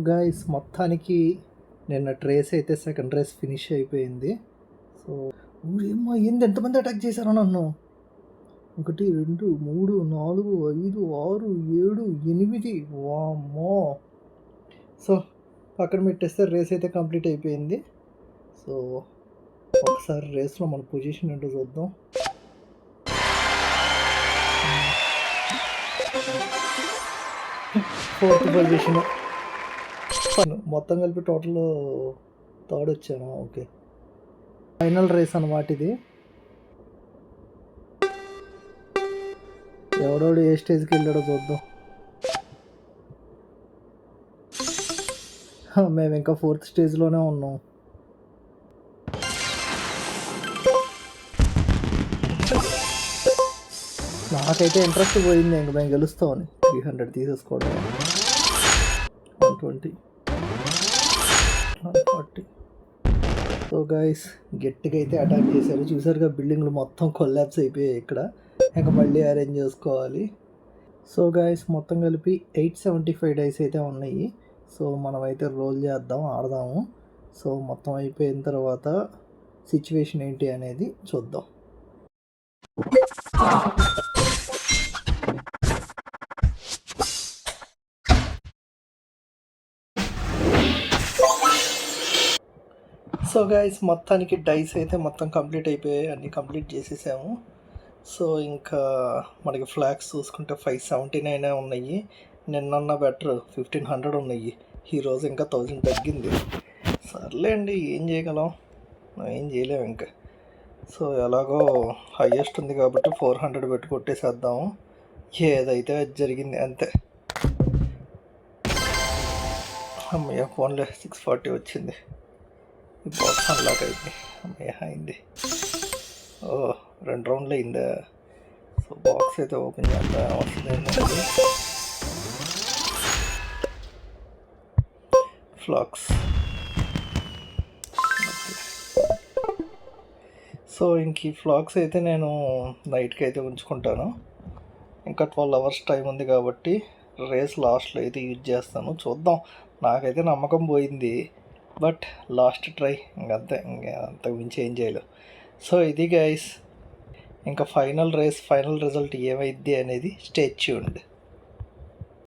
Guys మొత్తానికి నిన్న race అయితే సెకండ్ రేస్ ఫినిష్ అయిపోయింది. సో ఏమో ఏంది ఎంతమంది అటాక్ చేశారో నన్ను. 1 2 3 4 5 6 7 8 వామ్మో. సో పక్కన పెట్టేస్తే రేస్ అయితే కంప్లీట్ అయిపోయింది. సో ఒకసారి రేస్లో మన పొజిషన్ ఏంటో చూద్దాం. ఫోర్త్ పొజిషన్ మొత్తం కలిపి టోటల్ థర్డ్ వచ్చాను. ఓకే, ఫైనల్ రేస్ అన్నమాట ఇది. ఎవడోడు ఏ స్టేజ్కి వెళ్ళాడో చూద్దాం. మేము ఇంకా 4th స్టేజ్లోనే ఉన్నాం. నాకైతే ఇంట్రెస్ట్ పోయింది, ఇంక మేము గెలుస్తామని. 300 తీసేసుకోవడం, 120, 140. సో గైస్ గట్టిగా అయితే అటాక్ చేశారు. చూసారుగా బిల్డింగ్లు మొత్తం కొల్లాప్స్ అయిపోయాయి ఇక్కడ. ఇంకా మళ్ళీ అరేంజ్ చేసుకోవాలి. సో గైస్ మొత్తం కలిపి 875 డైస్ అయితే ఉన్నాయి. సో మనమైతే రోల్ చేద్దాం, ఆడదాము. సో మొత్తం అయిపోయిన తర్వాత సిచ్యువేషన్ ఏంటి అనేది చూద్దాం. సో గైస్ మొత్తానికి డైస్ అయితే మొత్తం కంప్లీట్ అయిపోయాయి, అన్నీ కంప్లీట్ చేసేసాము. సో ఇంకా మనకి ఫ్లాగ్స్ చూసుకుంటే 579 ఉన్నాయి. నిన్న బెటర్ 1500 ఉన్నాయి. ఈరోజు ఇంకా 1000 తగ్గింది. సర్లే అండి, ఏం చేయగలం, ఏం చేయలేము ఇంకా. సో ఎలాగో హయ్యెస్ట్ ఉంది కాబట్టి 400 పెట్టి కొట్టేసేద్దాము. ఏదైతే అది జరిగింది అంతే. అమ్మయ్య ఫోన్లే 640 వచ్చింది. బాక్స్ అన్లాక్ అయింది. అమ్మయ్య అయింది. 2 రౌండ్లు అయిందా. సో బాక్స్ అయితే ఓపెన్ చేద్దాం. వస్తుంది ఫ్లాక్స్. సో ఇంక ఈ ఫ్లాక్స్ అయితే నేను నైట్కి అయితే ఉంచుకుంటాను. ఇంకా 12 అవర్స్ టైం ఉంది కాబట్టి రేస్ లాస్ట్లో అయితే యూజ్ చేస్తాను. చూద్దాం, నాకైతే నమ్మకం పోయింది. బట్ లాస్ట్ ట్రై, ఇంకంతే, అంతకు మించి ఏం చేయలేవు. సో ఇది గైస్, ఇంకా ఫైనల్ రేస్ ఫైనల్ రిజల్ట్ ఏమైద్ది అనేది స్టే ట్యూన్డ్.